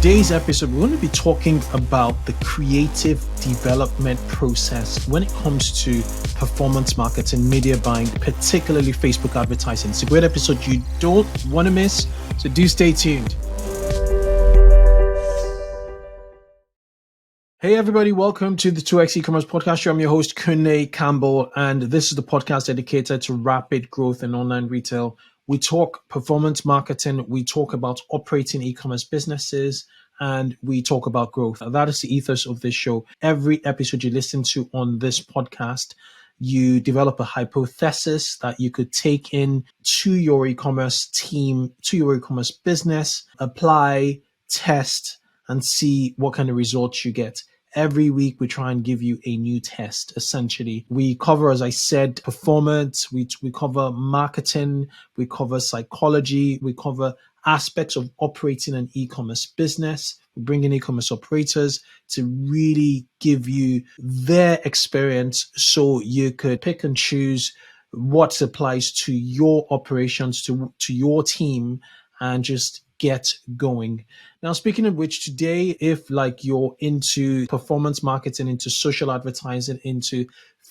today's episode, we're going to be talking about the creative development process when it comes to performance marketing, media buying, particularly Facebook advertising. It's a great episode you don't want to miss, so do stay tuned. Hey everybody, welcome to the 2X eCommerce podcast show. I'm your host, Kunle Campbell, and this is the podcast dedicated to rapid growth in online retail. We talk performance marketing, we talk about operating e-commerce businesses, and we talk about growth. That is the ethos of this show. Every episode you listen to on this podcast, you develop a hypothesis that you could take in to your e-commerce team, to your e-commerce business, apply, test, and see what kind of results you get. Every week, we try and give you a new test, essentially. We cover, as I said, performance, we cover marketing, we cover psychology, we cover aspects of operating an e-commerce business. We bring in e-commerce operators to really give you their experience so you could pick and choose what applies to your operations, to your team, and just get going. Now, speaking of which, today, if like you're into performance marketing, into social advertising, into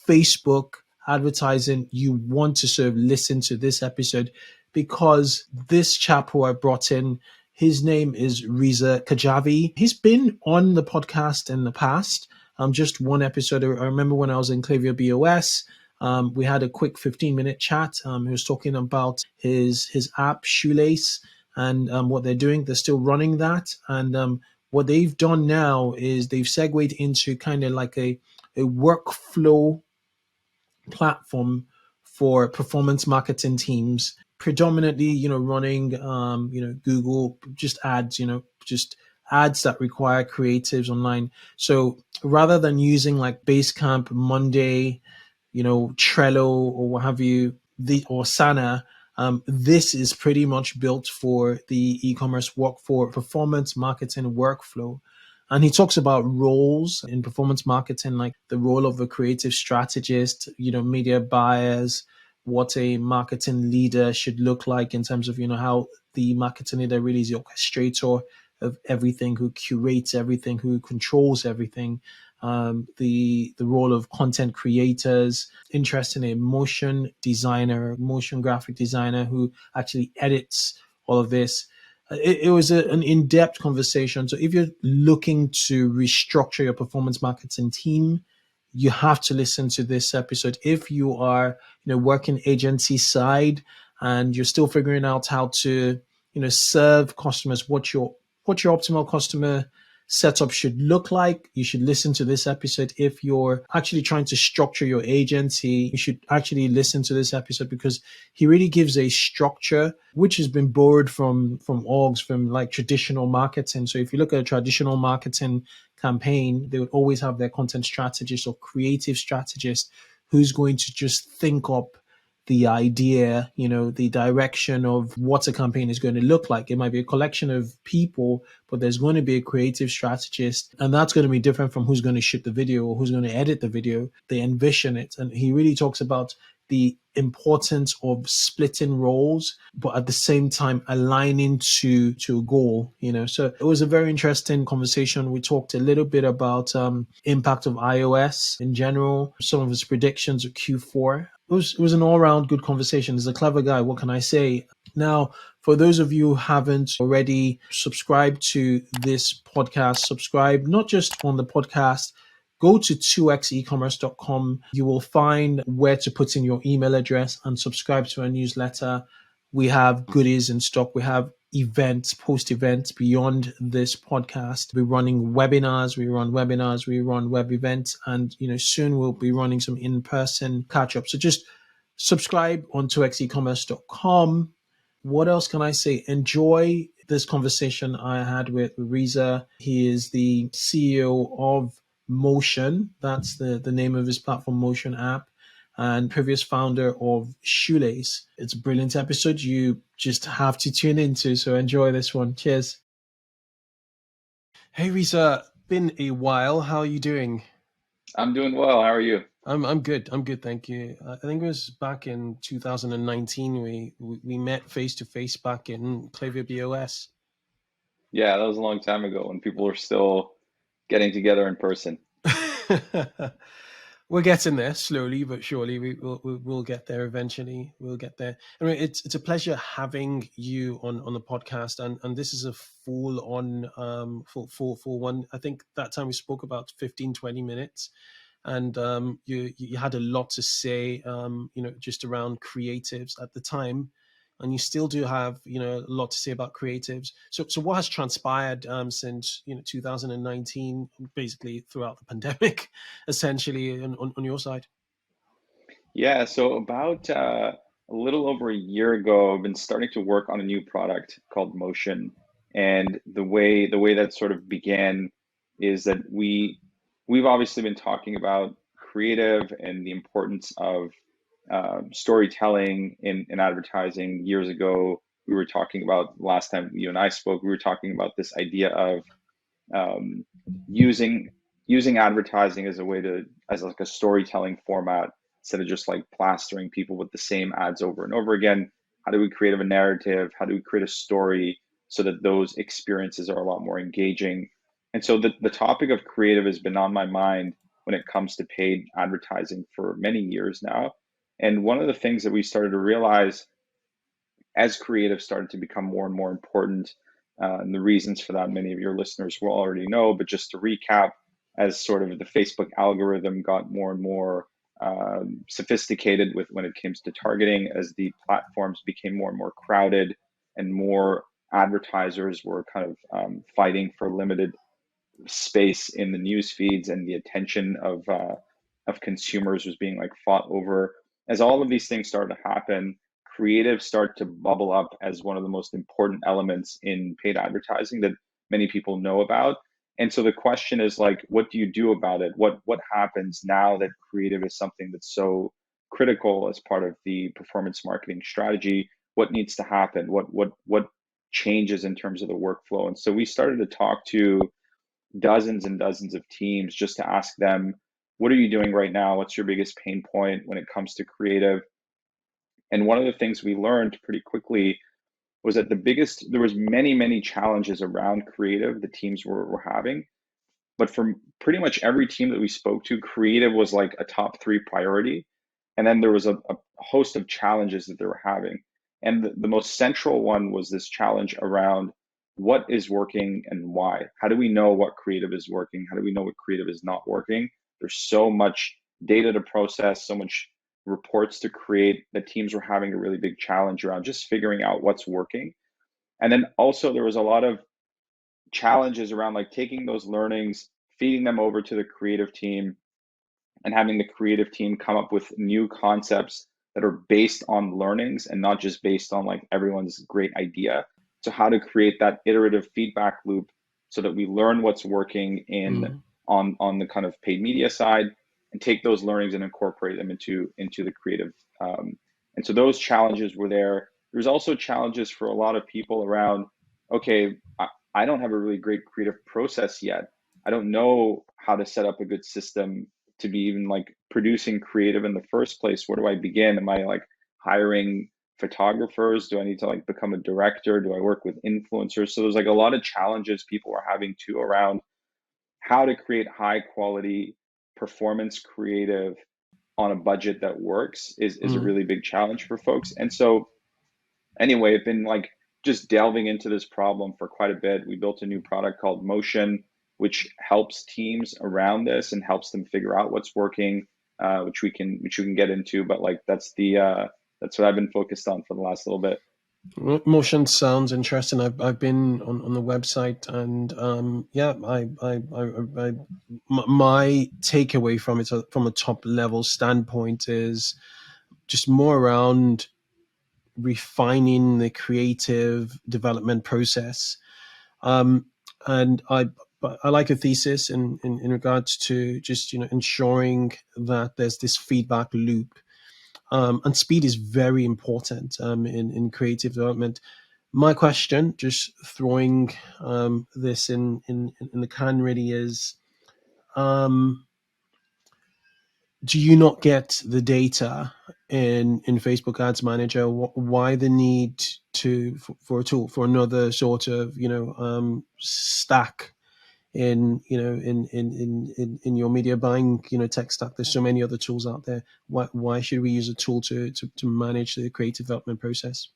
Facebook advertising, you want to sort of listen to this episode because this chap who I brought in, his name is Reza Khadjavi. He's been on the podcast in the past. Just one episode. I remember when I was in Klaviyo BOS, we had a quick 15-minute chat. He was talking about his app, Shoelace, and what they're doing. They're still running that. And what they've done now is they've segued into kind of like a workflow platform for performance marketing teams, predominantly, running, Google, just ads, just ads that require creatives online. So rather than using like Basecamp, Monday, Trello or what have you, or Sana, this is pretty much built for the e-commerce for performance marketing workflow. And he talks about roles in performance marketing, like the role of a creative strategist, media buyers, what a marketing leader should look like in terms of, how the marketing leader really is the orchestrator of everything, who curates everything, who controls everything. The role of content creators, interest in a motion graphic designer who actually edits all of this. It was an in-depth conversation. So if you're looking to restructure your performance marketing team, you have to listen to this episode. If you are, working agency side and you're still figuring out how to, serve customers, what your optimal customer setup should look like, you should listen to this episode. If you're actually trying to structure your agency, you should actually listen to this episode because he really gives a structure which has been borrowed from orgs, from like traditional marketing. So if you look at a traditional marketing campaign, they would always have their content strategist or creative strategist who's going to just think up the idea, the direction of what a campaign is going to look like. It might be a collection of people, but there's going to be a creative strategist, and that's going to be different from who's going to shoot the video or who's going to edit the video. They envision it. And he really talks about the importance of splitting roles, but at the same time aligning to a goal, So it was a very interesting conversation. We talked a little bit about impact of iOS in general, some of his predictions of Q4. It was an all-round good conversation. He's a clever guy. What can I say? Now, for those of you who haven't already subscribed to this podcast, subscribe not just on the podcast, go to 2xecommerce.com. You will find where to put in your email address and subscribe to our newsletter. We have goodies in stock. We have events, post-events beyond this podcast. We're running webinars. We run web events. And, soon we'll be running some in-person catch-up. So just subscribe on 2xecommerce.com. What else can I say? Enjoy this conversation I had with Reza. He is the CEO of Motion. That's the name of his platform, Motion app, and previous founder of Shoelace. It's a brilliant episode. You just have to tune into. So enjoy this one. Cheers. Hey, Reza. Been a while. How are you doing? I'm doing well. How are you? I'm good. Thank you. I think it was back in 2019. We met face to face back in Klaviyo BOS. Yeah, that was a long time ago when people were still getting together in person. We're getting there slowly but surely. We'll get there eventually. We'll get there. I mean, it's a pleasure having you on the podcast, and this is a full on for one. I think that time we spoke about 15-20 minutes, and you had a lot to say, just around creatives at the time, and you still do have a lot to say about creatives. So what has transpired since 2019, basically throughout the pandemic, essentially on your side? Yeah, so about a little over a year ago, I've been starting to work on a new product called Motion. And the way that sort of began is that we've obviously been talking about creative and the importance of storytelling in advertising. Years ago, we were talking about last time you and I spoke, we were talking about this idea of um, using using advertising as a way to as like a storytelling format instead of just like plastering people with the same ads over and over again. How do we create a narrative? How do we create a story so that those experiences are a lot more engaging? And so the topic of creative has been on my mind when it comes to paid advertising for many years now. And one of the things that we started to realize as creative started to become more and more important. And the reasons for that, many of your listeners will already know. But just to recap, as sort of the Facebook algorithm got more and more sophisticated with when it comes to targeting, as the platforms became more and more crowded, and more advertisers were kind of fighting for limited space in the news feeds, and the attention of consumers was being like fought over. As all of these things started to happen, creative start to bubble up as one of the most important elements in paid advertising that many people know about. And so the question is like, what do you do about it? What happens now that creative is something that's so critical as part of the performance marketing strategy? What needs to happen? What changes in terms of the workflow? And so we started to talk to dozens and dozens of teams just to ask them, what are you doing right now? What's your biggest pain point when it comes to creative? And one of the things we learned pretty quickly was that there was many challenges around creative the teams were having. But for pretty much every team that we spoke to, creative was like a top three priority. And then there was a host of challenges that they were having. And the most central one was this challenge around what is working and why. How do we know what creative is working? How do we know what creative is not working? There's so much data to process, so much reports to create, that teams were having a really big challenge around just figuring out what's working. And then also there was a lot of challenges around like taking those learnings, feeding them over to the creative team, and having the creative team come up with new concepts that are based on learnings and not just based on like everyone's great idea. So how to create that iterative feedback loop so that we learn what's working in Mm. on the kind of paid media side, and take those learnings and incorporate them into the creative. And so those challenges were there. There's also challenges for a lot of people around, okay, I don't have a really great creative process yet. I don't know how to set up a good system to be even like producing creative in the first place. Where do I begin? Am I like hiring photographers? Do I need to like become a director? Do I work with influencers? So there's like a lot of challenges people are having too around how to create high quality performance creative on a budget that works is a Mm. really big challenge for folks. And so anyway, I've been like just delving into this problem for quite a bit. We built a new product called Motion, which helps teams around this and helps them figure out what's working, which we can get into. But like that's what I've been focused on for the last little bit. Motion sounds interesting. I've been on the website, and yeah, my takeaway from it, from a top level standpoint, is just more around refining the creative development process. Um, and I like a thesis in regards to just ensuring that there's this feedback loop, and speed is very important in creative development. My question, just throwing this in the can, really is, um, do you not get the data in Facebook Ads Manager? Why the need for a tool, for another sort of stack in your media buying tech stack? There's so many other tools out there. Why should we use a tool to manage the creative development process?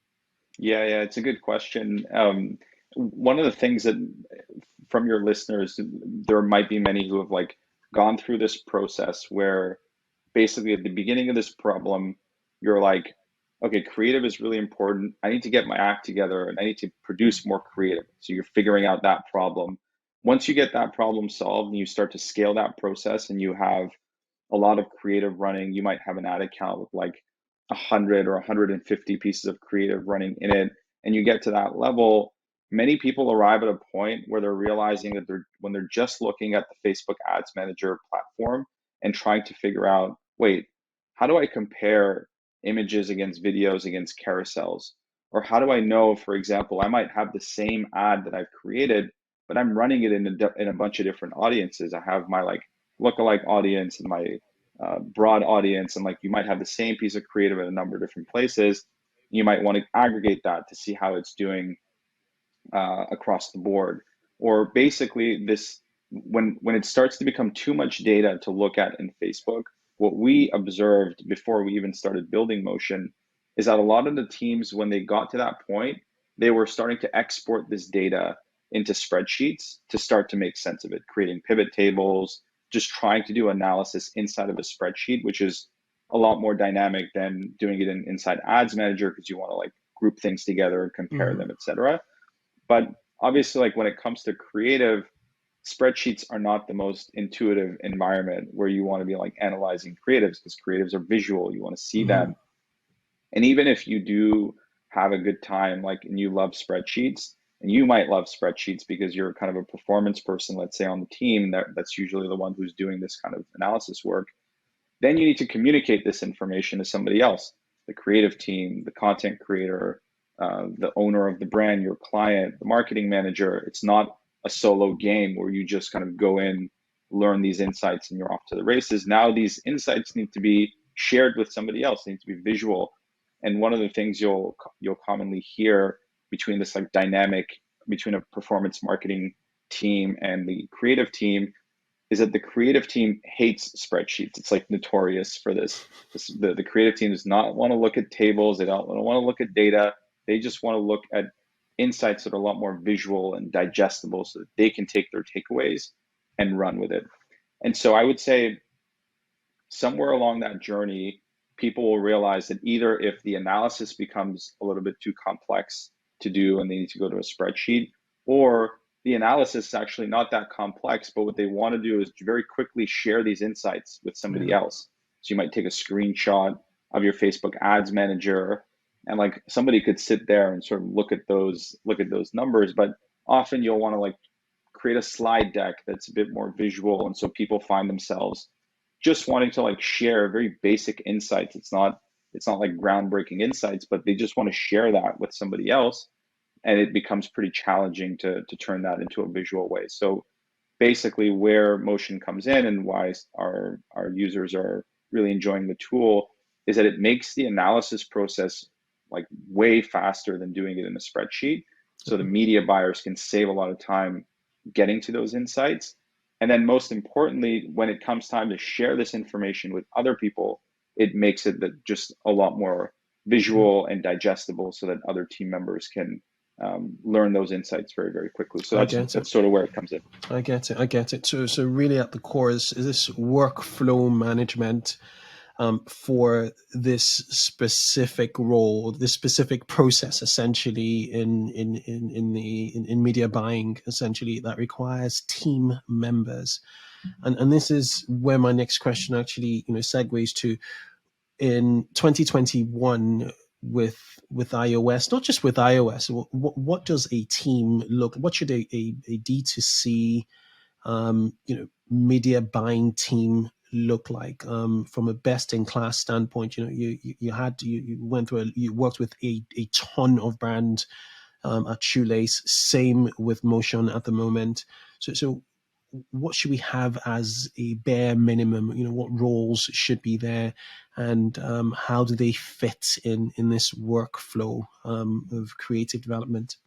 Yeah, it's a good question. One of the things that from your listeners, there might be many who have like gone through this process where basically at the beginning of this problem, you're like, okay, creative is really important. I need to get my act together and I need to produce more creative. So you're figuring out that problem. Once you get that problem solved and you start to scale that process and you have a lot of creative running, you might have an ad account with like 100 or 150 pieces of creative running in it, and you get to that level. Many people arrive at a point where they're realizing that when they're just looking at the Facebook Ads Manager platform and trying to figure out, wait, how do I compare images against videos against carousels? Or how do I know, for example, I might have the same ad that I've created, but I'm running it in a bunch of different audiences. I have my like lookalike audience and my broad audience, and like you might have the same piece of creative in a number of different places. You might want to aggregate that to see how it's doing across the board. Or basically, this when it starts to become too much data to look at in Facebook, what we observed before we even started building Motion is that a lot of the teams, when they got to that point, they were starting to export this data into spreadsheets to start to make sense of it, creating pivot tables, just trying to do analysis inside of a spreadsheet, which is a lot more dynamic than doing it inside Ads Manager, because you want to like group things together and compare them, etc. But obviously, like when it comes to creative, spreadsheets are not the most intuitive environment where you want to be like analyzing creatives, because creatives are visual. You want to see them. And even if you do have a good time, like, and you love spreadsheets, and you might love spreadsheets because you're kind of a performance person, let's say on the team, that's usually the one who's doing this kind of analysis work, then you need to communicate this information to somebody else, the creative team, the content creator, the owner of the brand, your client, the marketing manager. It's not a solo game where you just kind of go in, learn these insights, and you're off to the races. Now these insights need to be shared with somebody else. They need to be visual. And one of the things you'll commonly hear between this like dynamic between a performance marketing team and the creative team is that the creative team hates spreadsheets. It's like notorious for this. The creative team does not want to look at tables. They don't want to look at data. They just want to look at insights that are a lot more visual and digestible so that they can take their takeaways and run with it. And so I would say somewhere along that journey, people will realize that either if the analysis becomes a little bit too complex to do and they need to go to a spreadsheet, or the analysis is actually not that complex, but what they want to do is very quickly share these insights with somebody else. So you might take a screenshot of your Facebook Ads Manager, and like somebody could sit there and sort of look at those numbers, but often you'll want to like create a slide deck that's a bit more visual, and so people find themselves just wanting to like share very basic insights. It's not like groundbreaking insights, but they just want to share that with somebody else, and it becomes pretty challenging to turn that into a visual way. So basically where Motion comes in and why our users are really enjoying the tool is that it makes the analysis process like way faster than doing it in a spreadsheet. So the media buyers can save a lot of time getting to those insights. And then most importantly, when it comes time to share this information with other people, it makes it that just a lot more visual and digestible so that other team members can learn those insights very, very quickly. So that's sort of where it comes in. I get it. So really at the core is this workflow management for this specific role, this specific process, essentially in media buying, essentially that requires team members. And this is where my next question actually segues to. In 2021, with iOS, not just with iOS, what does a team look? What should a D2C media buying team look like from a best-in-class standpoint? You worked with a ton of brand at Shoelace. Same with Motion at the moment. So what should we have as a bare minimum? What roles should be there, and how do they fit in this workflow of creative development?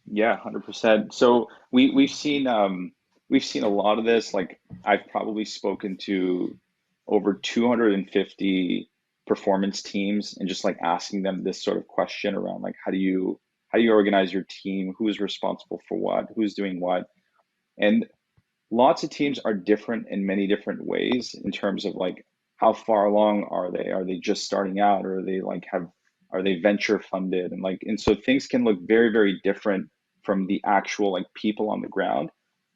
Yeah, 100%. So we've seen a lot of this. Like I've probably spoken to over 250 performance teams and just like asking them this sort of question around like how do you organize your team? Who's responsible for what? Who's doing what? And lots of teams are different in many different ways in terms of like how far along are they? Are they just starting out, or are they like have are they venture funded? And so things can look very, very different from the actual like people on the ground,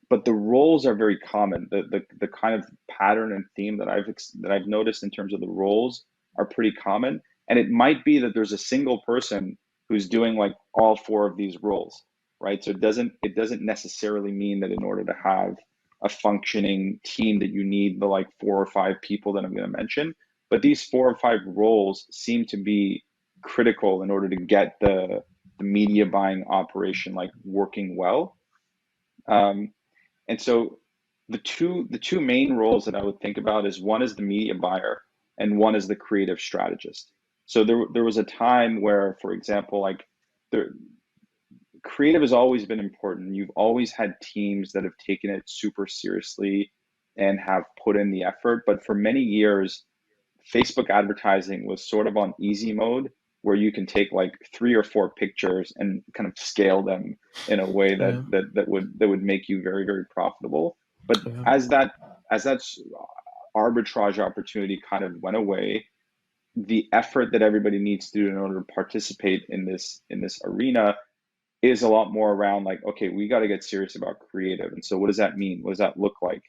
but the roles are very common. The kind of pattern and theme that I've noticed in terms of the roles are pretty common. And it might be that there's a single person who's doing like all four of these roles, right? So it doesn't necessarily mean that in order to have a functioning team that you need the like four or five people that I'm going to mention. But these four or five roles seem to be critical in order to get the media buying operation like working well. Um, and so the two main roles that I would think about is one is the media buyer and one is the creative strategist. So there was a time where, for example, like the creative has always been important. You've always had teams that have taken it super seriously and have put in the effort. But for many years, Facebook advertising was sort of on easy mode, where you can take like three or four pictures and kind of scale them in a way Yeah, that would make you very, very profitable. But yeah. as that arbitrage opportunity kind of went away, the effort that everybody needs to do in order to participate in this arena is a lot more around like, okay, we got to get serious about creative. And so what does that mean? What does that look like?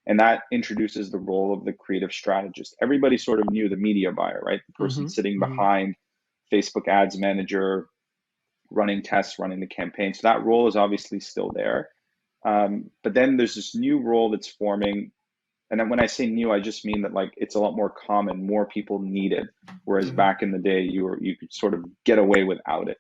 And that introduces the role of the creative strategist. Everybody sort of knew the media buyer, right? The person Hmm. sitting Hmm. behind Facebook ads manager, running tests, running the campaign. So that role is obviously still there. But then there's this new role that's forming. And then when I say new, I just mean that like it's a lot more common, more people need it. Whereas Yeah. back in the day, you could sort of get away without it.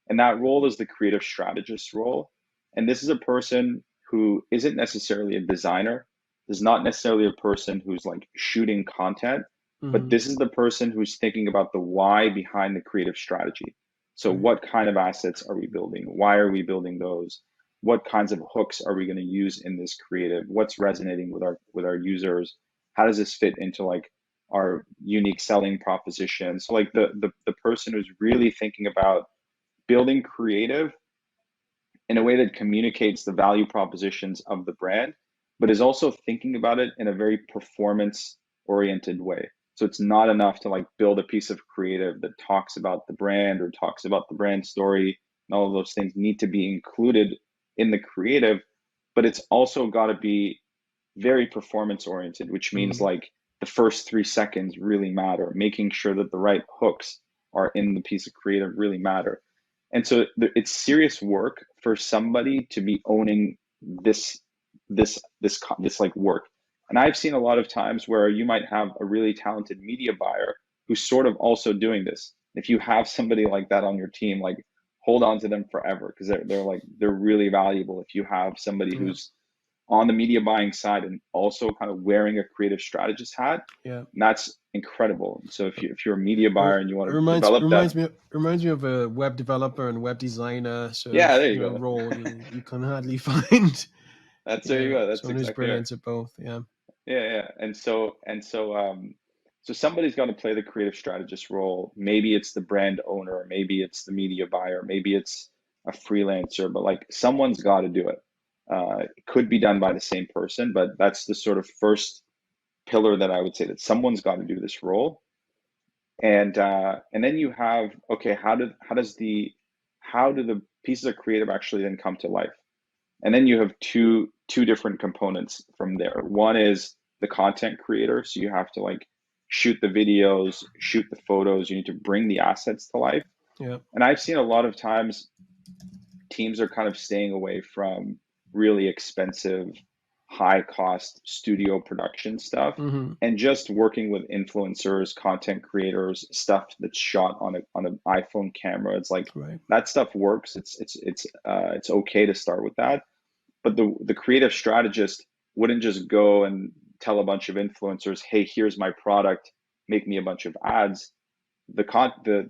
And that role is the creative strategist role. And this is a person who isn't necessarily a designer, is not necessarily a person who's like shooting content, but Hmm. this is the person who's thinking about the why behind the creative strategy. So Right. what kind of assets are we building? Why are we building those? What kinds of hooks are we going to use in this creative? What's resonating with our users? How does this fit into like our unique selling proposition? So like the person who's really thinking about building creative in a way that communicates the value propositions of the brand, but is also thinking about it in a very performance oriented way. So it's not enough to like build a piece of creative that talks about the brand or talks about the brand story, and all of those things need to be included in the creative, but it's also got to be very performance oriented, which means Hmm. like the first 3 seconds really matter, making sure that the right hooks are in the piece of creative really matter. And so it's serious work for somebody to be owning this like work. And I've seen a lot of times where you might have a really talented media buyer who's sort of also doing this. If you have somebody like that on your team, like hold on to them forever, because they're really valuable. If you have somebody Yeah. who's on the media buying side and also kind of wearing a creative strategist hat, Yeah. and that's incredible. So if you're a media buyer and you It want to reminds develop that, reminds me of a web developer and web designer sort of yeah, there you go. role. You can hardly find There you go. That's someone who's exactly right. brilliant at both. Yeah. Yeah, yeah. So somebody's got to play the creative strategist role. Maybe it's the brand owner, maybe it's the media buyer, maybe it's a freelancer, but like someone's got to do it. It could be done by the same person, but that's the sort of first pillar that I would say, that someone's got to do this role. And then you have, okay, how do the pieces of creative actually then come to life? And then you have two different components from there. One is the content creator. So you have to like shoot the videos, shoot the photos, you need to bring the assets to life. Yeah. And I've seen a lot of times teams are kind of staying away from really expensive, high cost studio production stuff, Hmm. and just working with influencers, content creators, stuff that's shot on an iPhone camera. It's like Right. that stuff works. It's okay to start with that. But the creative strategist wouldn't just go and tell a bunch of influencers, hey, here's my product, make me a bunch of ads. The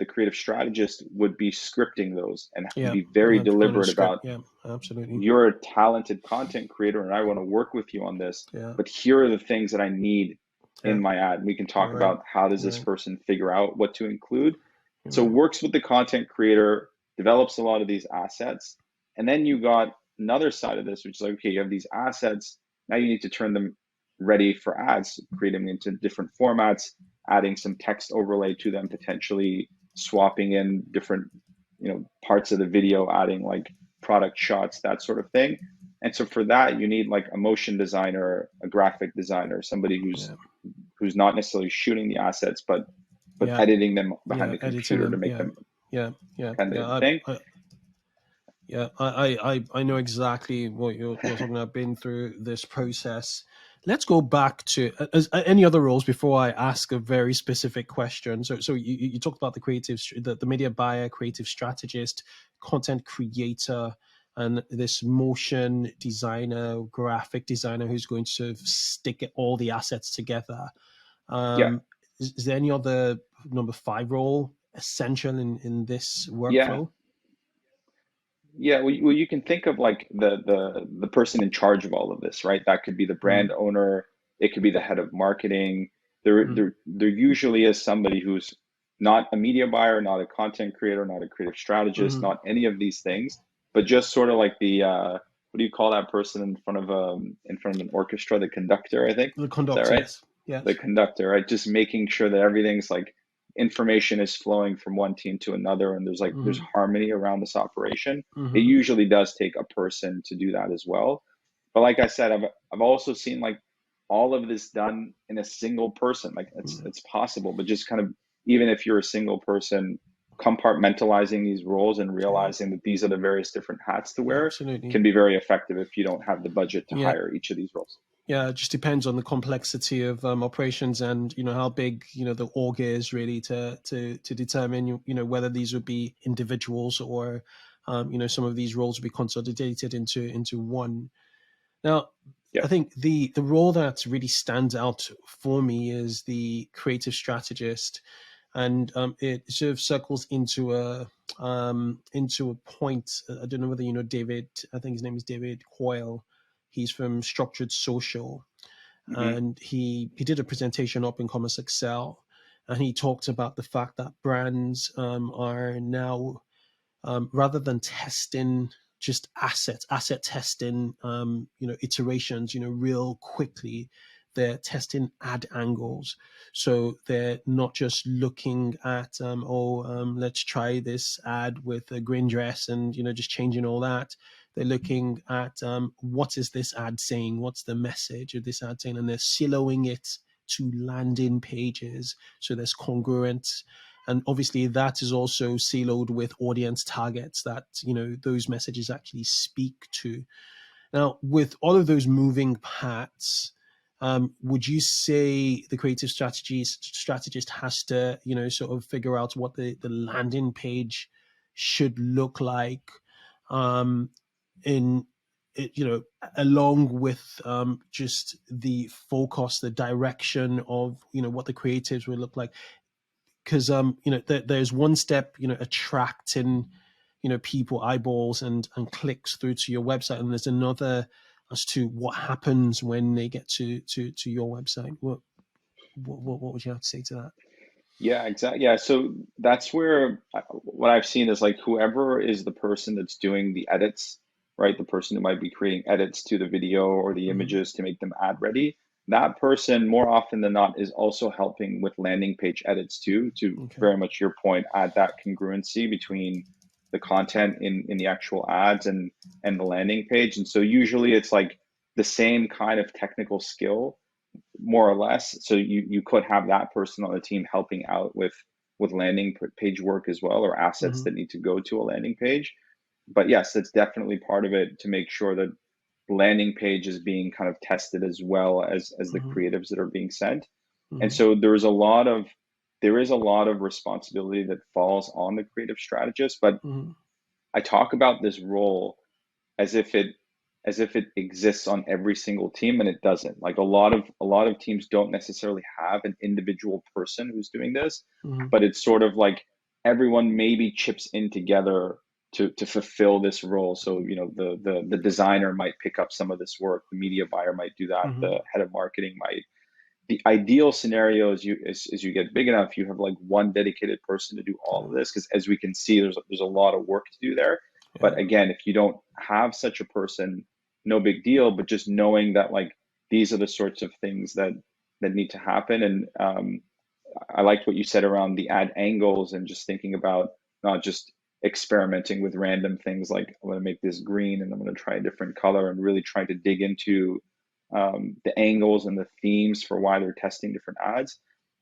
creative strategist would be scripting those and Yeah. be very Follow deliberate script. about, Yeah, absolutely. you're a talented content creator and I want to work with you on this, Yeah. but here are the things that I need Yeah. in my ad. We can talk You're right. about how does this Right. person figure out what to include. You're So right. works with the content creator, develops a lot of these assets. And then you got another side of this, which is like, okay, you have these assets. Now you need to turn them ready for ads, create them into different formats, adding some text overlay to them, potentially swapping in different, parts of the video, adding like product shots, that sort of thing. And so for that, you need like a motion designer, a graphic designer, somebody Yeah. who's not necessarily shooting the assets, but Yeah. editing them behind Yeah. the Editing computer to them. make Yeah. them Yeah. Yeah. kind of Yeah. thing. I know exactly what you're talking about. I've been through this process. Let's go back to any other roles before I ask a very specific question. So you talked about the the media buyer, creative strategist, content creator, and this motion designer, graphic designer who's going to stick all the assets together. Yeah, Is there any other number 5 role essential in this yeah, workflow? yeah. Well, you can think of like the person in charge of all of this, right? That could be the brand Mm, owner. It could be the head of marketing. mm, There usually is somebody who's not a media buyer, not a content creator, not a creative strategist, mm. not any of these things, but just sort of like the what do you call that person in front of an orchestra? The conductor, I think. The Is that conductor, right? yes, The yes. conductor, right? Just making sure that everything's like information is flowing from one team to another and there's Hmm. harmony around this operation. It Hmm. usually does take a person to do that as well. But like I said, I've also seen like all of this done in a single person. Like it's possible, but just kind of even if you're a single person, compartmentalizing these roles and Yeah, realizing that these are the various different hats to wear absolutely. can be very effective if you don't have the budget to Yeah, hire each of these roles. yeah. It just depends on the complexity of operations and how big the org is really to determine whether these would be individuals or some of these roles would be consolidated into one. Now, Yeah. I think the role that really stands out for me is the creative strategist, and it sort of circles into a point. I don't know whether you know David. I think his name is David Coyle. He's from Structured Social, Hmm. and he did a presentation up in Commerce Excel, and he talked about the fact that brands are now rather than testing just asset testing, iterations, real quickly, they're testing ad angles. So they're not just looking at, let's try this ad with a green dress and, just changing all that. They're looking at what is this ad saying? What's the message of this ad saying? And they're siloing it to landing pages. So there's congruence, and obviously that is also siloed with audience targets that those messages actually speak to. Now, with all of those moving parts, would you say the creative strategist has to sort of figure out what the landing page should look like, um, in along with just the focus, the direction of what the creatives will look like? Because there's one step attracting people, eyeballs, and clicks through to your website, and there's another as to what happens when they get to your website. What would you have to say to that? Yeah, exactly. Yeah, so that's where what I've seen is like whoever is the person that's doing the edits, right? The person who might be creating edits to the video or the Hmm. images to make them ad ready. That person, more often than not, is also helping with landing page edits too, to Okay. very much your point, add that congruency between the content in the actual ads and the landing page. And so usually it's like the same kind of technical skill more or less. So you could have that person on the team helping out with landing page work as well, or assets Hmm. that need to go to a landing page. But yes, that's definitely part of it to make sure that the landing page is being kind of tested as well as the Hmm. creatives that are being sent. And Hmm. so there is a lot of responsibility that falls on the creative strategist. But Hmm. I talk about this role as if as if it exists on every single team, and it doesn't. Like a lot of teams don't necessarily have an individual person who's doing this, but it's sort of like everyone maybe chips in together to fulfill this role. So, the designer might pick up some of this work, the media buyer might do that, Mm-hmm. the head of marketing might. The ideal scenario is as you get big enough, you have like one dedicated person to do all of this, because as we can see, there's a lot of work to do there. Yeah. But again, if you don't have such a person, no big deal. But just knowing that like these are the sorts of things that need to happen. And I liked what you said around the ad angles, and just thinking about not just experimenting with random things like I'm going to make this green and I'm going to try a different color, and really trying to dig into the angles and the themes for why they're testing different ads.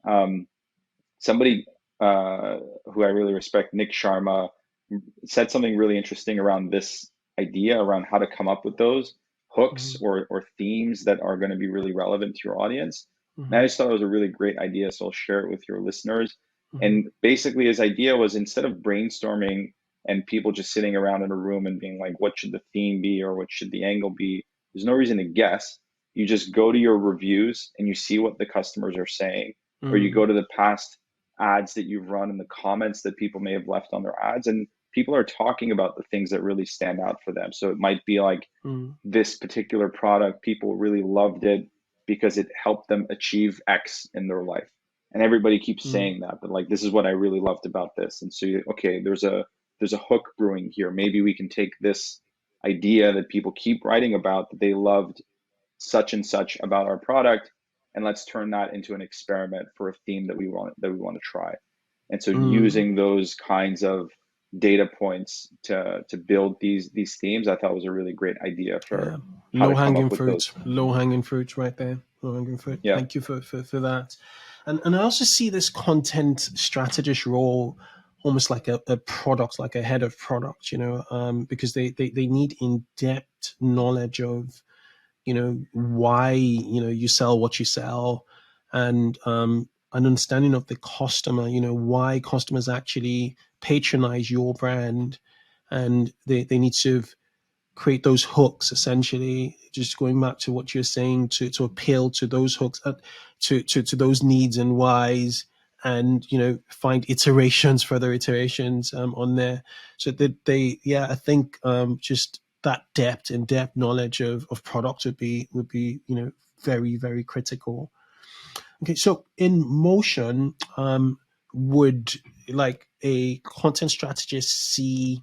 Um, Somebody who I really respect, Nick Sharma, said something really interesting around this idea around how to come up with those hooks Mm-hmm. or themes that are going to be really relevant to your audience. And Mm-hmm. I just thought it was a really great idea, so I'll share it with your listeners. Mm-hmm. And basically, his idea was, instead of brainstorming and people just sitting around in a room and being like, what should the theme be or what should the angle be? There's no reason to guess. You just go to your reviews and you see what the customers are saying, or you Mm-hmm. go to the past ads that you've run and the comments that people may have left on their ads, and people are talking about the things that really stand out for them. So it might be like, Mm-hmm. this particular product, people really loved it because it helped them achieve X in their life. And everybody keeps saying that, but like, this is what I really loved about this. And so okay, there's a hook brewing here. Maybe we can take this idea that people keep writing about, that they loved such and such about our product, and let's turn that into an experiment for a theme that we want to try. And so Mm-hmm. using those kinds of data points to build these themes, I thought was a really great idea Yeah. for how Low to come hanging up with those. fruit. Low hanging fruit right there. Low hanging fruit. Yeah. Thank you for that. And I also see this content strategist role almost like a product, like a head of product, because they need in-depth knowledge of, why, you sell what you sell, and an understanding of the customer, why customers actually patronize your brand. And they need to create those hooks, essentially, just going back to what you're saying, to appeal to those hooks, to those needs and whys, and find iterations, further iterations, on there, so that yeah, I think just that in-depth knowledge of product would be very, very critical. Okay, so in motion, would like a content strategist see,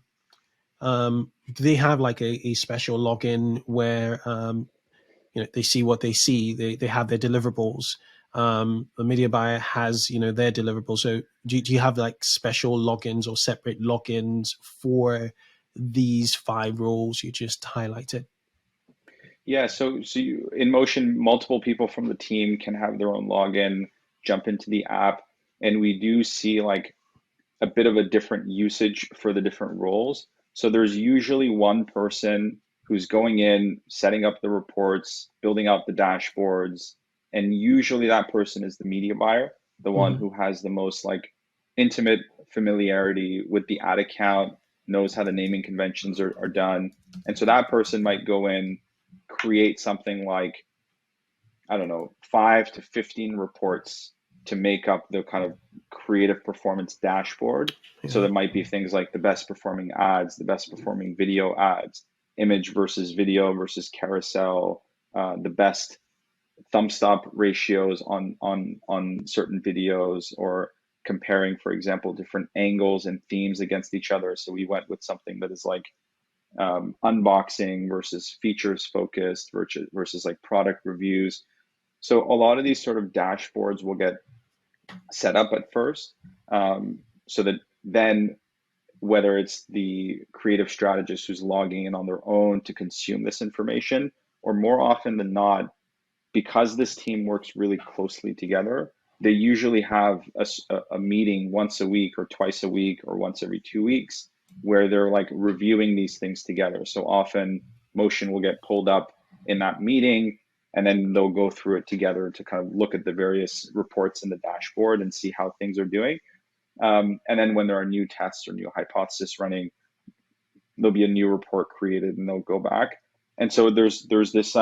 do they have like a special login where they see what they see, they have their deliverables, the media buyer has their deliverables, so do you have like special logins or separate logins for these five roles you just highlighted? Yeah, so in Motion, multiple people from the team can have their own login, jump into the app, and we do see like a bit of a different usage for the different roles. So there's usually one person who's going in, setting up the reports, building out the dashboards, and usually that person is the media buyer, the one Mm-hmm. who has the most like intimate familiarity with the ad account, knows how the naming conventions are done. And so that person might go in, create something like, I don't know, 5 to 15 reports to make up the kind of creative performance dashboard. So Yeah. there might be things like the best performing ads, the best performing video ads, image versus video versus carousel, the best thumb stop ratios on certain videos, or comparing, for example, different angles and themes against each other. So we went with something that is like unboxing versus features focused versus like product reviews. So a lot of these sort of dashboards will get set up at first, so that then, whether it's the creative strategist who's logging in on their own to consume this information, or more often than not, because this team works really closely together, they usually have a meeting once a week or twice a week or once every 2 weeks, where they're like reviewing these things together. So often Motion will get pulled up in that meeting, and then they'll go through it together to kind of look at the various reports in the dashboard and see how things are doing. And then when there are new tests or new hypotheses running, there'll be a new report created and they'll go back. And so there's this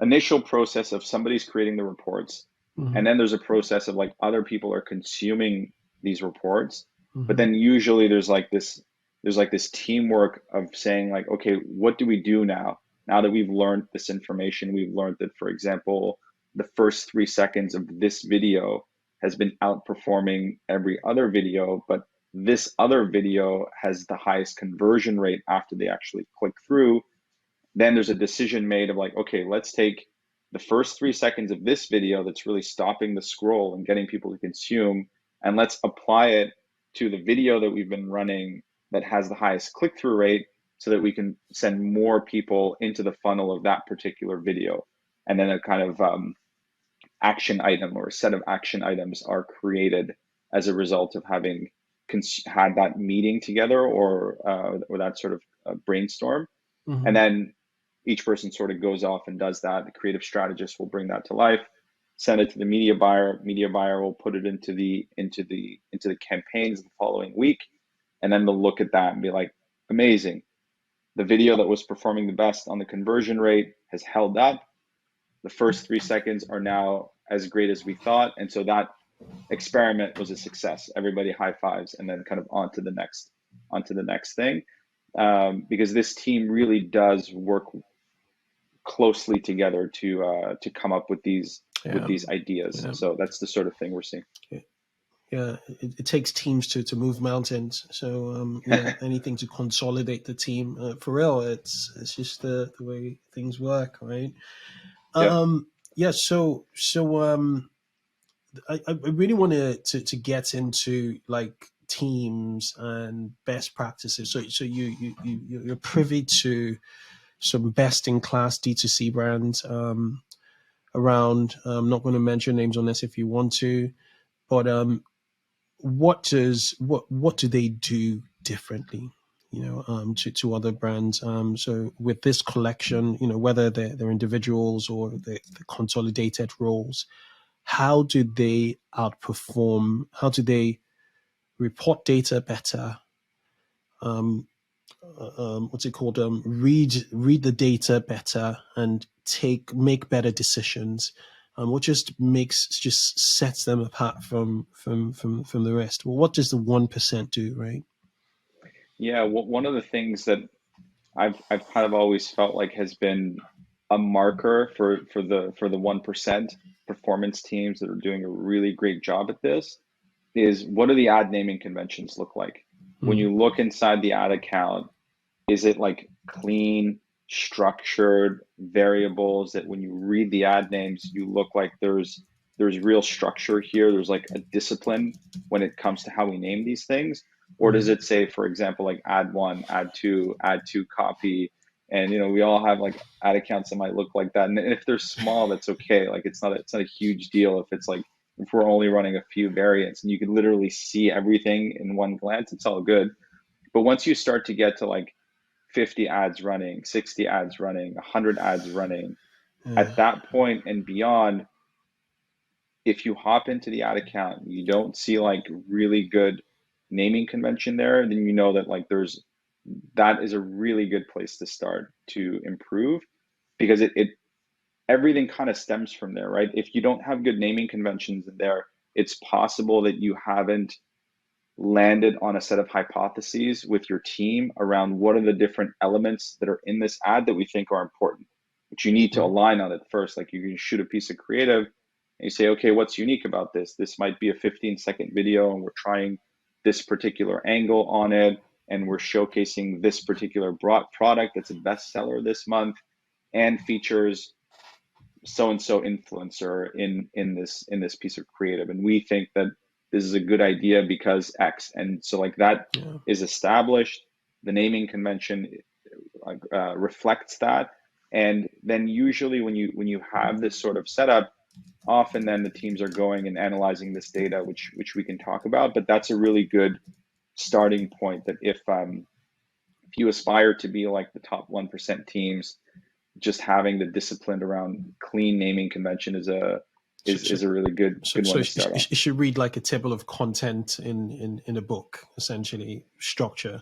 initial process of somebody's creating the reports, and then there's a process of like other people are consuming these reports. But then usually there's like this teamwork of saying like, okay, what do we do now that we've learned this information? We've learned that, for example, the first 3 seconds of this video has been outperforming every other video, but this other video has the highest conversion rate after they actually click through. Then there's a decision made of like, okay, let's take the first 3 seconds of this video that's really stopping the scroll and getting people to consume, and let's apply it to the video that we've been running that has the highest click-through rate, so that we can send more people into the funnel of that particular video. And then a kind of action item or a set of action items are created as a result of having had that meeting together or that sort of brainstorm. And then each person sort of goes off and does that. The creative strategist will bring that to life, send it to the media buyer. Media buyer will put it into the campaigns the following week, and then they'll look at that and be like, amazing. The video that was performing the best on the conversion rate has held up. The first 3 seconds are now as great as we thought, and so that experiment was a success. Everybody high fives, and then kind of on to the next thing, because this team really does work closely together to come up with these ideas. Yeah. So that's the sort of thing we're seeing. Yeah, it takes teams to move mountains. So anything to consolidate the team, for real. It's just the way things work, right? Yeah. So I really wanted to get into like teams and best practices. So you're privy to some best in class D2C brands around. I'm not going to mention names on this if you want to, but what do they do differently, to other brands? So with this collection, whether they're individuals or they're consolidated roles, how do they outperform? How do they report data better? What's it called? Read the data better and make better decisions. What just sets them apart from the rest? Well, what does the 1% do, right? Yeah, one of the things that I've kind of always felt like has been a marker for the 1% performance teams that are doing a really great job at this is, what do the ad naming conventions look like? When you look inside the ad account, is it like clean, structured variables that when you read the ad names, you look like there's real structure here? There's like a discipline when it comes to how we name these things? Or does it say, for example, like ad 1, ad 2, ad 2 copy? And we all have like ad accounts that might look like that. And if they're small, that's okay. Like it's not a huge deal if we're only running a few variants and you could literally see everything in one glance, it's all good. But once you start to get to like 50 ads running, 60 ads running, 100 ads running, at that point and beyond, if you hop into the ad account, you don't see like really good naming convention there, then you know that like that is a really good place to start to improve, because it everything kind of stems from there, right? If you don't have good naming conventions in there, it's possible that you haven't landed on a set of hypotheses with your team around what are the different elements that are in this ad that we think are important, but you need to align on it first. Like you can shoot a piece of creative and you say, okay, what's unique about this? This might be a 15-second video and we're trying this particular angle on it, and we're showcasing this particular product that's a bestseller this month and features so-and-so influencer in this piece of creative, and we think that this is a good idea because X. And so like that is established. The naming convention reflects that. And then usually when you have this sort of setup, often then the teams are going and analyzing this data, which we can talk about. But that's a really good starting point, that if you aspire to be like the top 1% teams, just having the discipline around clean naming convention is a really good one to start off. It should read like a table of content in a book, essentially, structure.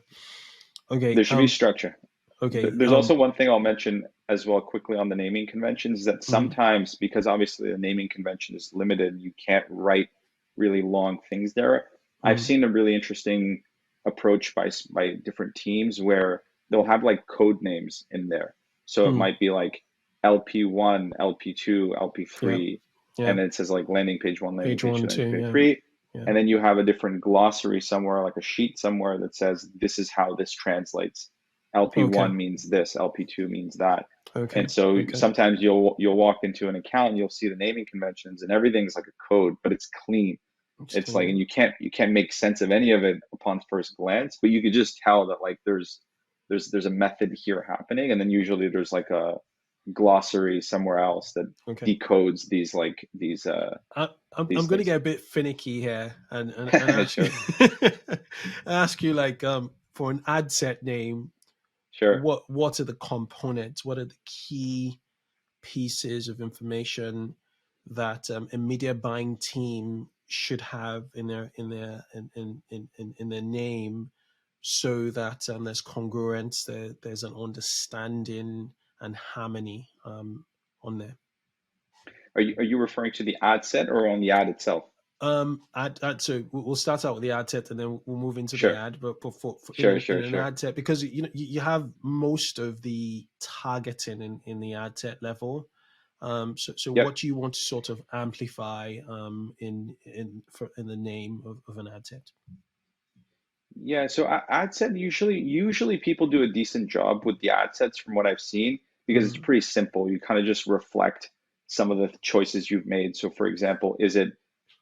Okay. There should be structure. Okay. There's also one thing I'll mention as well quickly on the naming conventions is that Mhm, sometimes, because obviously the naming convention is limited, you can't write really long things there. I've mhm, seen a really interesting approach by different teams where they'll have like code names in there. So it mhm. might be like LP1, LP2, Yeah. LP3, Yeah. and it says like landing page one, landing Page page two, one, landing two. page Yeah. three. Yeah. And then you have a different glossary somewhere, like a sheet somewhere that says this is how this translates. Okay. LP1 means this, LP2 means that. Okay. And so Okay. sometimes you'll walk into an account and you'll see the naming conventions and everything's like a code, but it's clean. It's It's like, clean. and you can't make sense of any of it upon first glance, but you could just tell that like there's a method here happening, and then usually there's like a glossary somewhere else that Okay. decodes I'm these going to things. get a bit finicky here and ask you Sure, ask you like for an ad set name, sure. what are the components? What are the key pieces of information that a media buying team should have in their name, so that there's congruence, there's an understanding and harmony on there. Are you referring to the ad set or on the ad itself? So we'll start out with the ad set and then we'll move into the Sure, ad. But for sure, in sure, an sure. ad set, because you have most of the targeting in the ad set level. So Yep. what do you want to sort of amplify in the name of an ad set? Yeah, so ad set usually people do a decent job with the ad sets from what I've seen because it's Mm, pretty simple. You kind of just reflect some of the choices you've made. So for example, is it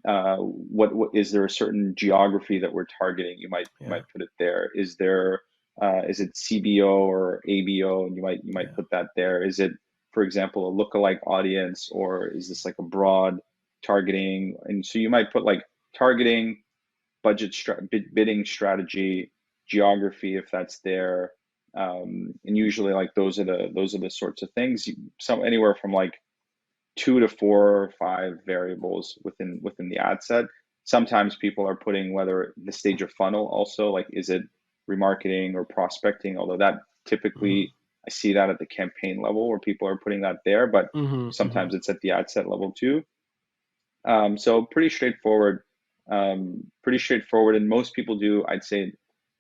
what is there a certain geography that we're targeting? You might yeah, put it there. Is it CBO or ABO? And you might yeah. put that there. Is it, for example, a lookalike audience, or is this like a broad targeting? And so you might put like targeting, bidding strategy, geography if that's there, and usually like those are the sorts of things. Some anywhere from like 2 to 4 or 5 variables within the ad set. Sometimes people are putting whether the stage of funnel also, like is it remarketing or prospecting, although that Mm-hmm. typically I see that at the campaign level where people are putting that there, but Mm-hmm. Mm-hmm. sometimes it's at the ad set level too. So pretty straightforward, and most people do, I'd say,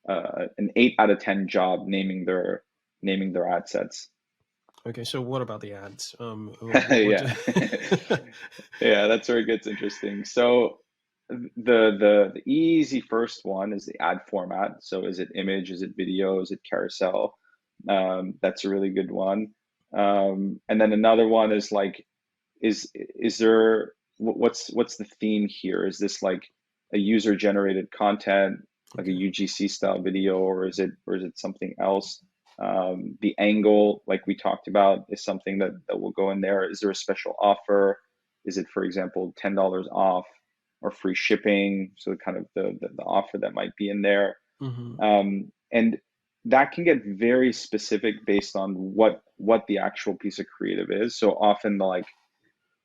an 8 out of 10 job naming their ad sets. Okay, so what about the ads? What Yeah, yeah, that's where it gets interesting. So the easy first one is the ad format. So is it image? Is it video? Is it carousel? That's a really good one. And then another one is like is there what's the theme here? Is this like a user generated content, like a okay. UGC style video, or is it something else? The angle, like we talked about, is something that will go in there. Is there a special offer? Is it, for example, $10 off or free shipping? So kind of the offer that might be in there. Mm-hmm. And that can get very specific based on what the actual piece of creative is. So often like,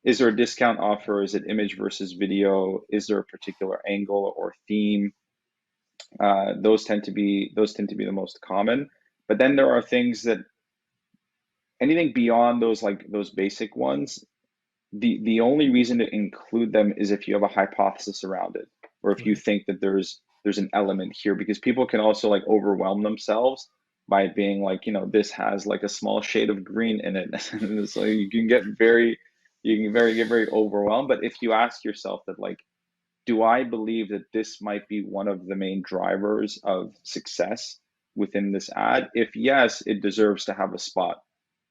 is there a discount offer? Is it image versus video? Is there a particular angle or theme? Those tend to be the most common. But then there are things that anything beyond those, like those basic ones, the only reason to include them is if you have a hypothesis around it, or if you Right. think that there's an element here, because people can also like overwhelm themselves by being like, this has like a small shade of green in it. So you can get very overwhelmed. But if you ask yourself that, like, do I believe that this might be one of the main drivers of success within this ad? If yes, it deserves to have a spot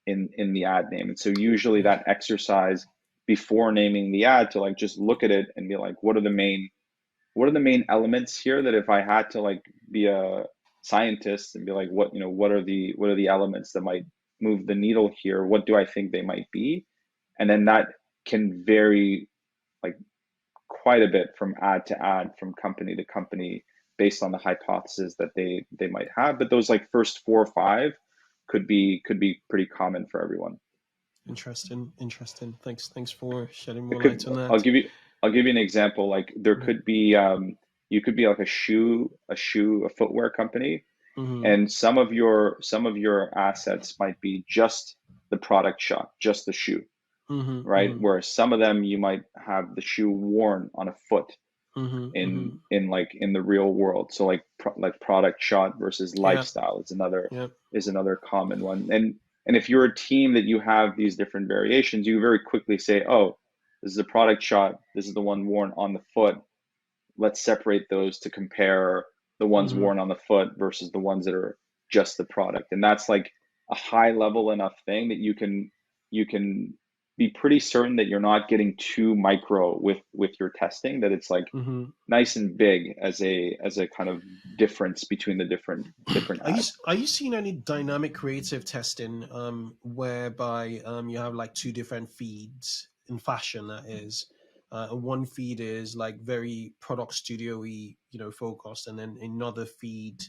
in the ad name. And so usually Yeah. that exercise before naming the ad, to like just look at it and be like, what are the main elements here, that if I had to like be a scientist and be like, what are the elements that might move the needle here? What do I think they might be? And then that can vary like quite a bit from ad to ad, from company to company, based on the hypothesis that they might have. But those like first 4 or 5 could be pretty common for everyone. Interesting. Interesting. Thanks for shedding It more could light on I'll that. give you I'll give you an example. Like there Mhm. could be you could be like a footwear company, Mm-hmm. And some of your assets might be just the product shot, just the shoe, right? Mm-hmm. Whereas some of them you might have the shoe worn on a foot Mm-hmm. Mm-hmm. in the real world. So like product shot versus Yeah. lifestyle Yeah. is another common one. And if you're a team that you have these different variations, you very quickly say, oh, this is a product shot, this is the one worn on the foot. Let's separate those to compare the ones Mm-hmm. worn on the foot versus the ones that are just the product. And that's like a high level enough thing that you can be pretty certain that you're not getting too micro with your testing, that it's like Mm-hmm. nice and big as a kind of difference between the different Are you ads. are you seeing any dynamic creative testing whereby you have like two different feeds in fashion, that is, one feed is like very product studio-y, focused, and then another feed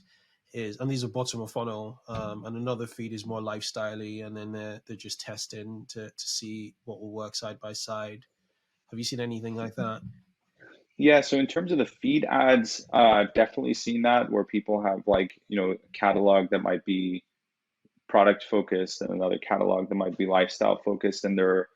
is, and these are bottom of funnel, and another feed is more lifestyle-y, and then they're just testing to see what will work side by side. Have you seen anything like that? Yeah, so in terms of the feed ads, I've definitely seen that where people have like, a catalog that might be product focused and another catalog that might be lifestyle focused, and they're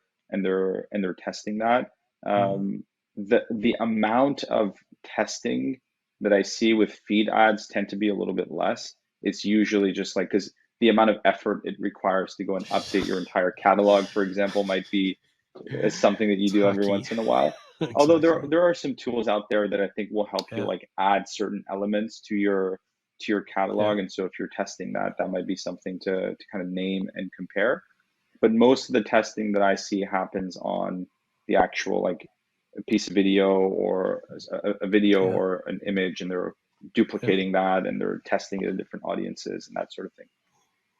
testing that. Mm-hmm. The amount of testing that I see with feed ads tend to be a little bit less. It's usually just like, because the amount of effort it requires to go and update your entire catalog, for example, might be something that you do every Tacky. once in a while. Although Exactly. there are some tools out there that I think will help you Yeah. like add certain elements to your Yeah. catalog. And so if you're testing that, that might be something to kind of name and compare. But most of the testing that I see happens on the actual like a piece of video or a video Yeah. or an image, and they're Yeah. duplicating that and they're testing it in different audiences and that sort of thing.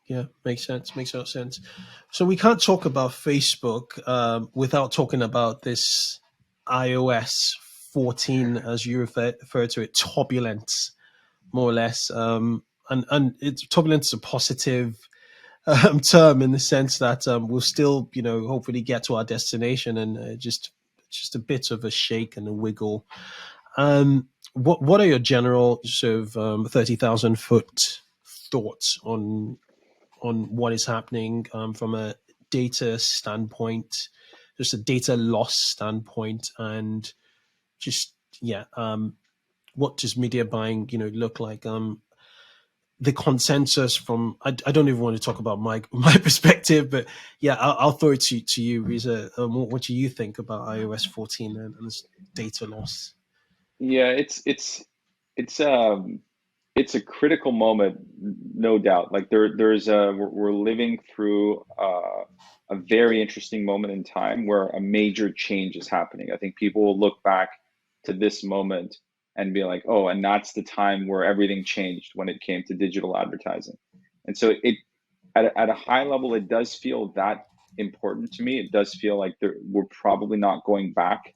Yeah, makes sense. Makes a lot of sense. So we can't talk about Facebook without talking about this iOS 14, as you refer to it, turbulence, more or less. And it's turbulence is a positive term in the sense that we'll still, hopefully get to our destination, and just a bit of a shake and a wiggle. What are your general sort of 30,000 foot thoughts on what is happening from a data standpoint, just a data loss standpoint, and just yeah, what does media buying look like? The consensus from I don't even want to talk about my my perspective, but yeah, I'll throw it to you, Reza. What do you think about iOS 14 and this data loss? Yeah, it's it's a critical moment, no doubt. Like there's a we're living through a very interesting moment in time where a major change is happening. I think people will look back to this moment and be like, oh, and that's the time where everything changed when it came to digital advertising. And so it at a high level, it does feel that important to me. It does feel like we're probably not going back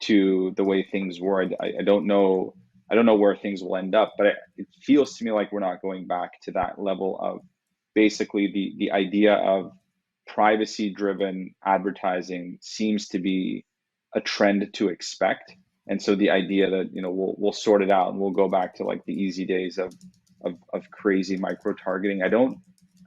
to the way things were. I don't know. I don't know where things will end up, but it feels to me like we're not going back to that level of basically the idea of privacy driven advertising seems to be a trend to expect. And so the idea that we'll sort it out and we'll go back to like the easy days of crazy micro targeting. I don't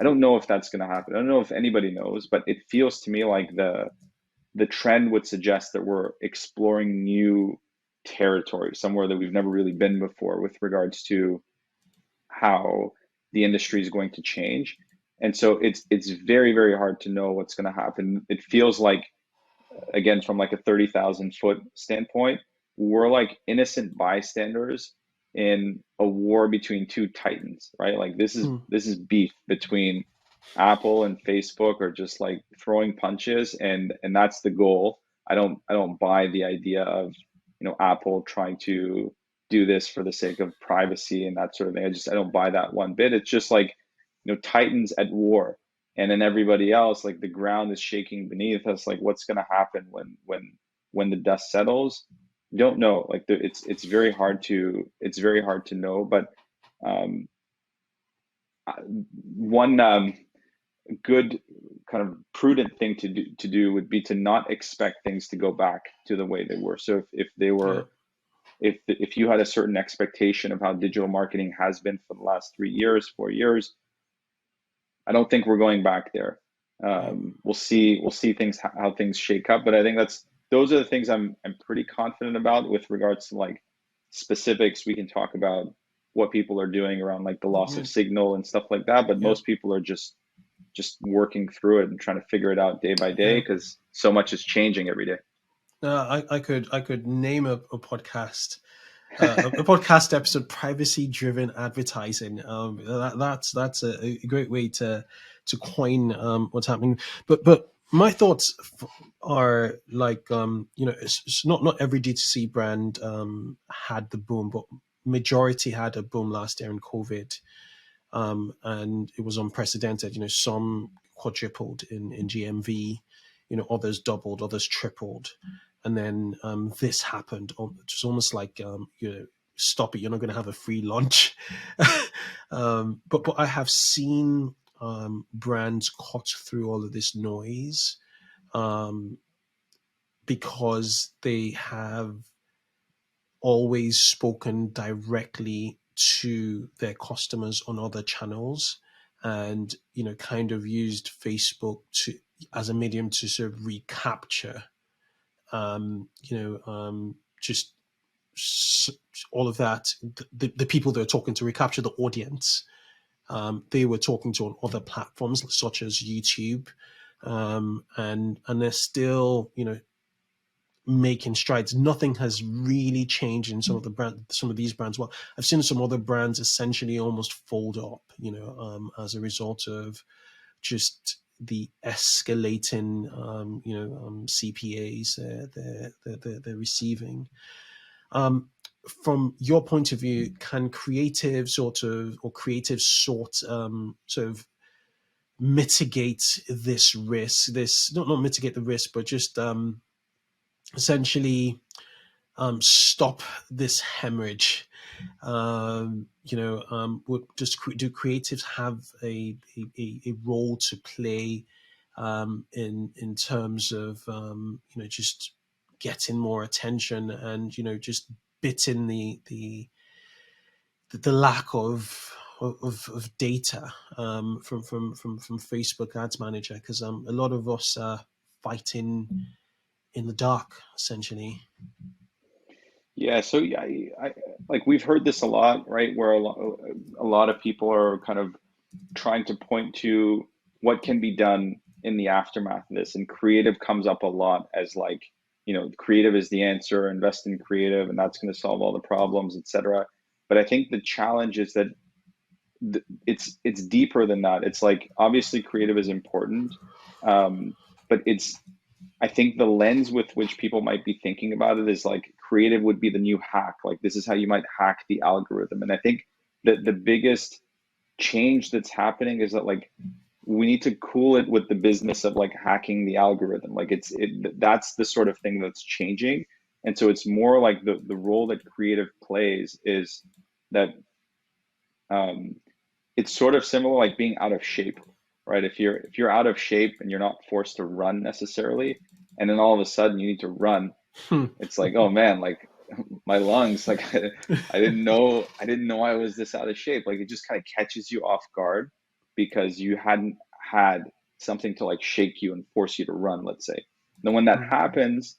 know if that's going to happen. I don't know if anybody knows, but it feels to me like the trend would suggest that we're exploring new territory, somewhere that we've never really been before with regards to how the industry is going to change. And so it's very, very hard to know what's going to happen. It feels like, again, from like a 30,000 foot standpoint, we're like innocent bystanders in a war between two titans, right? Like Hmm. this is beef between Apple and Facebook are just like throwing punches, and that's the goal. I don't buy the idea of Apple trying to do this for the sake of privacy and that sort of thing. I don't buy that one bit. It's just like titans at war, and then everybody else, like the ground is shaking beneath us. Like what's going to happen when the dust settles? Don't know. Like it's very hard to know. But um, one good kind of prudent thing to do would be to not expect things to go back to the way they were. So if they Yeah. were if you had a certain expectation of how digital marketing has been for the last 3 years, 4 years, I don't think we're going back there. We'll see things, how things shake up, but I think those are the things I'm pretty confident about. With regards to like specifics, we can talk about what people are doing around like the loss Yeah. of signal and stuff like that, but Yeah. most people are just working through it and trying to figure it out day by day, Yeah. because so much is changing every day. I could name a podcast, a podcast episode, privacy driven advertising. That's a great way to coin what's happening. But my thoughts are like, it's not every D2C brand had the boom, but majority had a boom last year in COVID, and it was unprecedented. Some quadrupled in GMV, others doubled, others tripled, and then this happened. It's almost like, stop it, you're not going to have a free lunch. But I have seen brands cut through all of this noise, um, because they have always spoken directly to their customers on other channels, and kind of used Facebook to as a medium to sort of recapture, just all of that, the people they're talking to, recapture the audience they were talking to on other platforms such as YouTube, and they're still making strides. Nothing has really changed in some of these brands. Well, I've seen some other brands essentially almost fold up, as a result of just the escalating, CPAs they're receiving. From your point of view, can creatives sort of mitigate this risk? This not mitigate the risk, but just essentially stop this hemorrhage. Do creatives have a role to play in terms of just getting more attention, and just bitting the lack of data from Facebook Ads Manager, because a lot of us are fighting in the dark essentially. Yeah, so yeah, I like we've heard this a lot, right? Where a lot of people are kind of trying to point to what can be done in the aftermath of this, and creative comes up a lot as like, creative is the answer, invest in creative, and that's going to solve all the problems, etc. But I think the challenge is that it's deeper than that. It's like, obviously creative is important, but I think the lens with which people might be thinking about it is like creative would be the new hack. Like, this is how you might hack the algorithm. And I think that the biggest change that's happening is that like we need to cool it with the business of like hacking the algorithm. Like that's the sort of thing that's changing. And so it's more like the role that creative plays is that, um, it's sort of similar like being out of shape, right? If you're out of shape and you're not forced to run necessarily, and then all of a sudden you need to run, Hmm. it's like, oh man, like my lungs, like I didn't know I was this out of shape. Like, it just kind of catches you off guard because you hadn't had something to like shake you and force you to run, let's say. Then when that happens,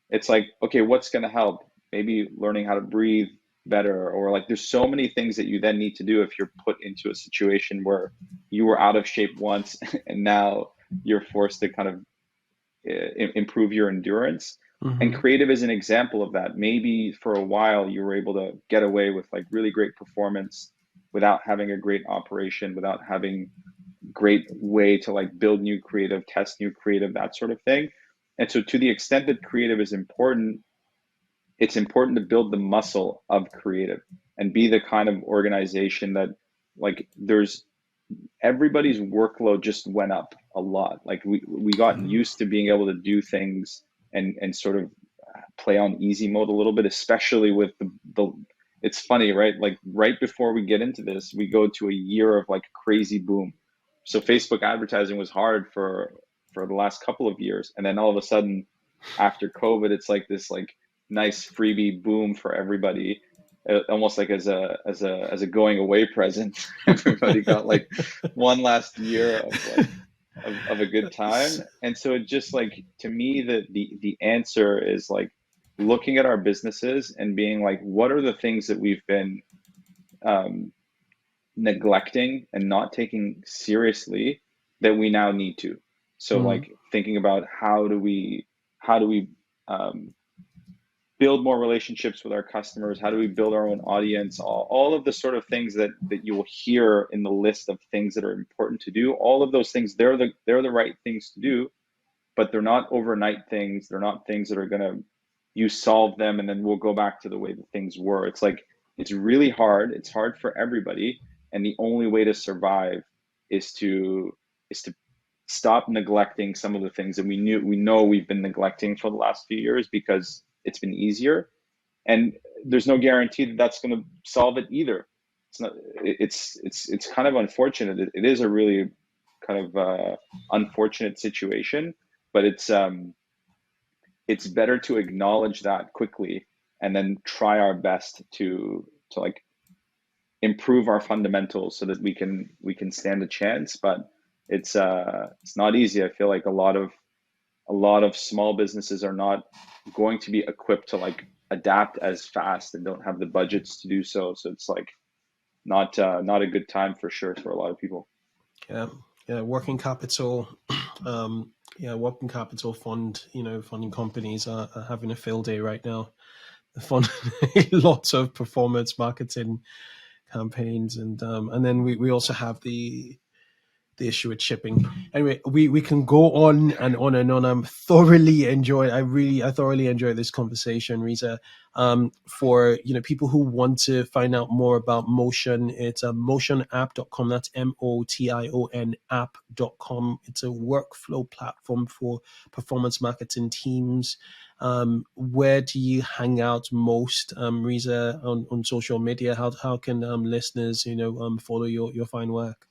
it's like, okay, what's going to help? Maybe learning how to breathe better, or like there's so many things that you then need to do if you're put into a situation where you were out of shape once and now you're forced to kind of improve your endurance. And Mm-hmm. creative is an example of that. Maybe for a while you were able to get away with like really great performance without having a great operation, without having great way to like build new creative, test new creative, that sort of thing. And so to the extent that creative is important, it's important to build the muscle of creative and be the kind of organization that, like, there's everybody's workload just went up a lot. Like we got used to being able to do things and sort of play on easy mode a little bit, especially with the it's funny, right? Like right before we get into this, we go to a year of like crazy boom. So Facebook advertising was hard for the last couple of years, and then all of a sudden after COVID, it's like this like nice freebie boom for everybody, almost like as a going away present. Everybody got like one last year of like of a good time. And so it just like, to me, the answer is like looking at our businesses and being like, what are the things that we've been um, neglecting and not taking seriously that we now need to. So like thinking about how do we um, build more relationships with our customers, how do we build our own audience, all of the sort of things that you will hear in the list of things that are important to do. All of those things, they're the right things to do, but they're not overnight things. They're not things that are gonna, you solve them and then we'll go back to the way that things were. It's like, it's really hard. It's hard for everybody. And the only way to survive is to stop neglecting some of the things that we know we've been neglecting for the last few years because it's been easier. And there's no guarantee that that's going to solve it either. It's not, it's kind of unfortunate. It is a really kind of unfortunate situation, but it's better to acknowledge that quickly and then try our best to like improve our fundamentals so that we can stand a chance. But it's not easy. I feel like a lot of small businesses are not going to be equipped to like adapt as fast and don't have the budgets to do so. So it's like not a good time for sure for a lot of people. Yeah, working capital, working capital funding companies are having a field day right now. They're funding lots of performance marketing campaigns, and then we also have the issue with shipping. Anyway, we can go on and on and on. I thoroughly enjoyed this conversation, Reza. For people who want to find out more about Motion, it's motionapp.com. That's MOTION app.com. It's a workflow platform for performance marketing teams. Where do you hang out most, Reza, on social media? How can listeners follow your fine work?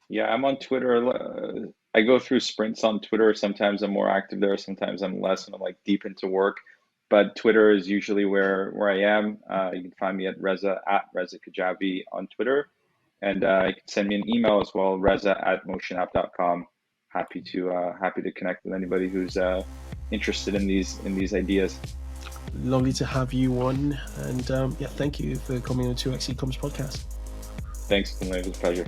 Yeah, I'm on Twitter. I go through sprints on Twitter. Sometimes I'm more active there. Sometimes I'm less when I'm like deep into work. But Twitter is usually where I am. You can find me at Reza Khadjavi on Twitter, and you can send me an email as well, Reza@motionapp.com. Happy to connect with anybody who's interested in these ideas. Lovely to have you on, and thank you for coming on the 2x eCommerce podcast. Thanks, Kunle. It was a pleasure.